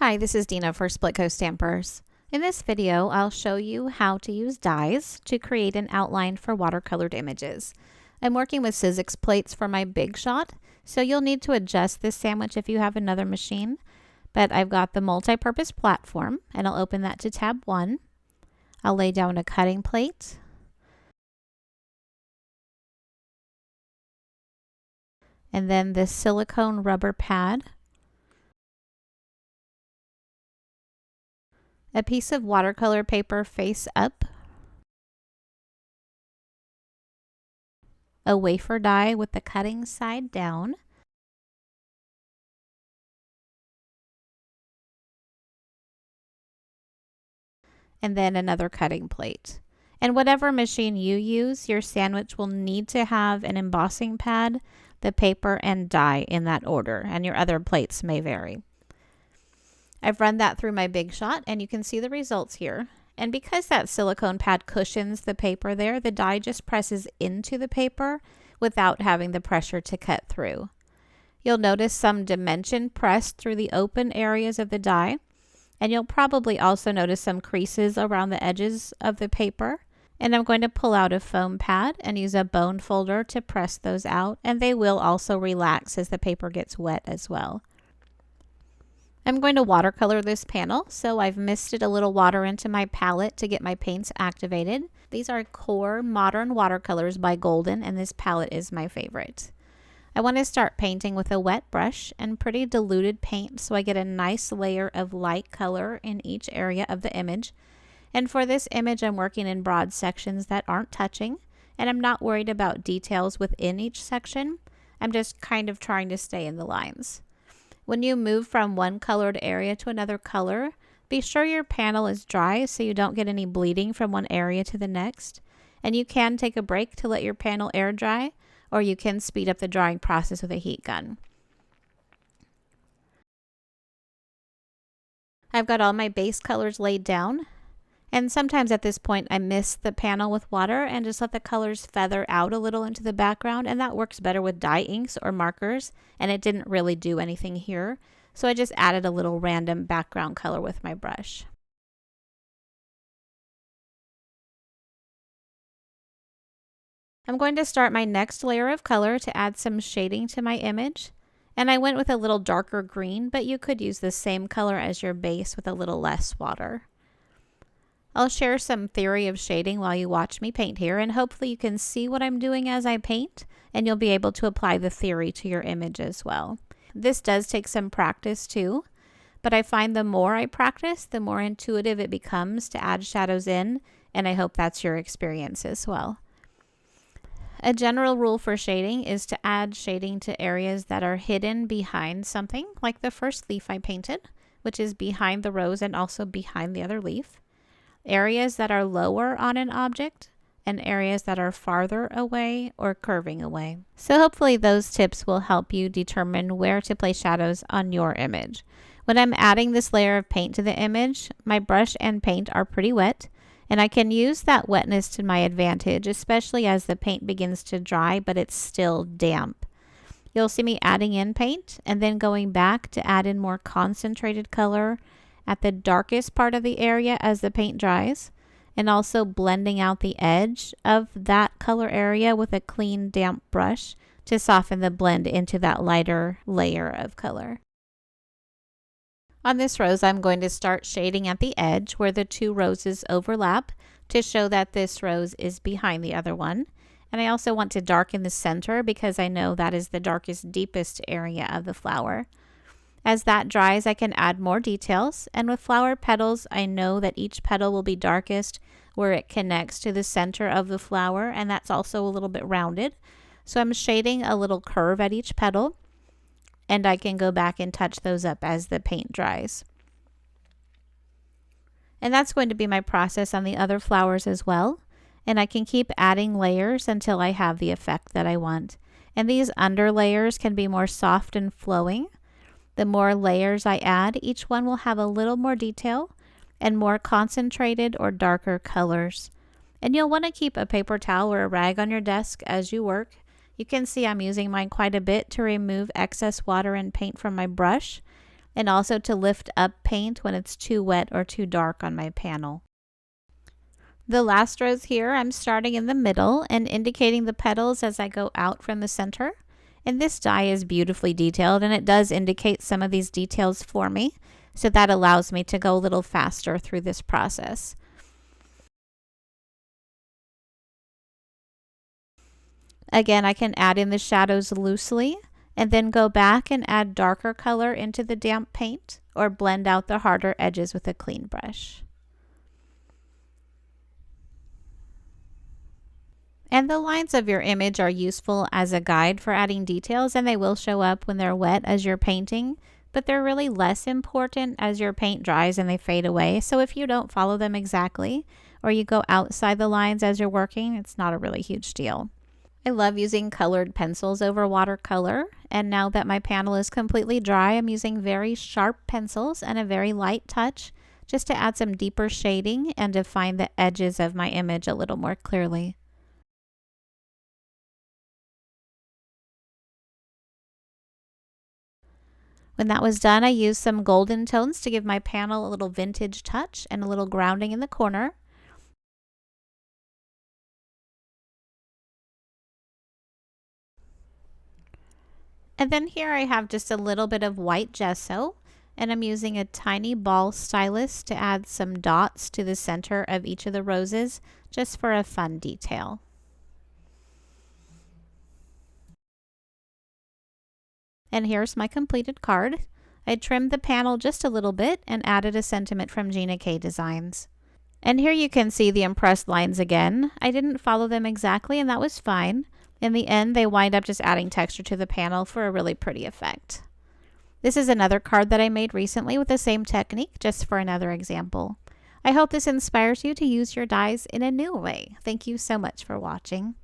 Hi, this is Dina for Splitcoaststampers. In this video, I'll show you how to use dies to create an outline for watercolored images. I'm working with Sizzix plates for my big shot, so you'll need to adjust this sandwich if you have another machine. But I've got the multi-purpose platform, and I'll open that to tab 1. I'll lay down a cutting plate. And then this silicone rubber pad. A piece of watercolor paper face up, a wafer die with the cutting side down, and then another cutting plate. And whatever machine you use, your sandwich will need to have an embossing pad, the paper, and die in that order, and your other plates may vary. I've run that through my big shot and you can see the results here. And because that silicone pad cushions the paper there, the die just presses into the paper without having the pressure to cut through. You'll notice some dimension pressed through the open areas of the die, and you'll probably also notice some creases around the edges of the paper. And I'm going to pull out a foam pad and use a bone folder to press those out, and they will also relax as the paper gets wet as well. I'm going to watercolor this panel, so I've misted a little water into my palette to get my paints activated. These are Core Modern Watercolors by Golden, and this palette is my favorite. I want to start painting with a wet brush and pretty diluted paint so I get a nice layer of light color in each area of the image. And for this image, I'm working in broad sections that aren't touching, and I'm not worried about details within each section. I'm just kind of trying to stay in the lines. When you move from one colored area to another color, be sure your panel is dry so you don't get any bleeding from one area to the next. And you can take a break to let your panel air dry, or you can speed up the drying process with a heat gun. I've got all my base colors laid down, and sometimes at this point I mist the panel with water and just let the colors feather out a little into the background, and that works better with dye inks or markers, and it didn't really do anything here, so I just added a little random background color with my brush. I'm going to start my next layer of color to add some shading to my image, and I went with a little darker green, but you could use the same color as your base with a little less water. I'll share some theory of shading while you watch me paint here, and hopefully you can see what I'm doing as I paint, and you'll be able to apply the theory to your image as well. This does take some practice too, but I find the more I practice, the more intuitive it becomes to add shadows in, and I hope that's your experience as well. A general rule for shading is to add shading to areas that are hidden behind something, like the first leaf I painted, which is behind the rose and also behind the other leaf. Areas that are lower on an object, and areas that are farther away or curving away. So hopefully those tips will help you determine where to place shadows on your image. When I'm adding this layer of paint to the image, my brush and paint are pretty wet, and I can use that wetness to my advantage, especially as the paint begins to dry, but it's still damp. You'll see me adding in paint and then going back to add in more concentrated color at the darkest part of the area as the paint dries, and also blending out the edge of that color area with a clean, damp brush to soften the blend into that lighter layer of color. On this rose, I'm going to start shading at the edge where the two roses overlap to show that this rose is behind the other one. And I also want to darken the center because I know that is the darkest, deepest area of the flower. As that dries, I can add more details, and with flower petals, I know that each petal will be darkest where it connects to the center of the flower, and that's also a little bit rounded. So I'm shading a little curve at each petal, and I can go back and touch those up as the paint dries. And that's going to be my process on the other flowers as well, and I can keep adding layers until I have the effect that I want. And these under layers can be more soft and flowing. The more layers I add, each one will have a little more detail and more concentrated or darker colors. And you'll want to keep a paper towel or a rag on your desk as you work. You can see I'm using mine quite a bit to remove excess water and paint from my brush. and also to lift up paint when it's too wet or too dark on my panel. The last rows here, I'm starting in the middle and indicating the petals as I go out from the center. And this die is beautifully detailed, and it does indicate some of these details for me, so that allows me to go a little faster through this process. Again, I can add in the shadows loosely and then go back and add darker color into the damp paint or blend out the harder edges with a clean brush. And the lines of your image are useful as a guide for adding details, and they will show up when they're wet as you're painting, but they're really less important as your paint dries and they fade away. So if you don't follow them exactly, or you go outside the lines as you're working, it's not a really huge deal. I love using colored pencils over watercolor, and now that my panel is completely dry, I'm using very sharp pencils and a very light touch just to add some deeper shading and define the edges of my image a little more clearly. When that was done, I used some golden tones to give my panel a little vintage touch and a little grounding in the corner. And then here I have just a little bit of white gesso, and I'm using a tiny ball stylus to add some dots to the center of each of the roses, just for a fun detail. And here's my completed card. I trimmed the panel just a little bit and added a sentiment from Gina K Designs. And here you can see the impressed lines again. I didn't follow them exactly, and that was fine. In the end, they wind up just adding texture to the panel for a really pretty effect. This is another card that I made recently with the same technique, just for another example. I hope this inspires you to use your dies in a new way. Thank you so much for watching.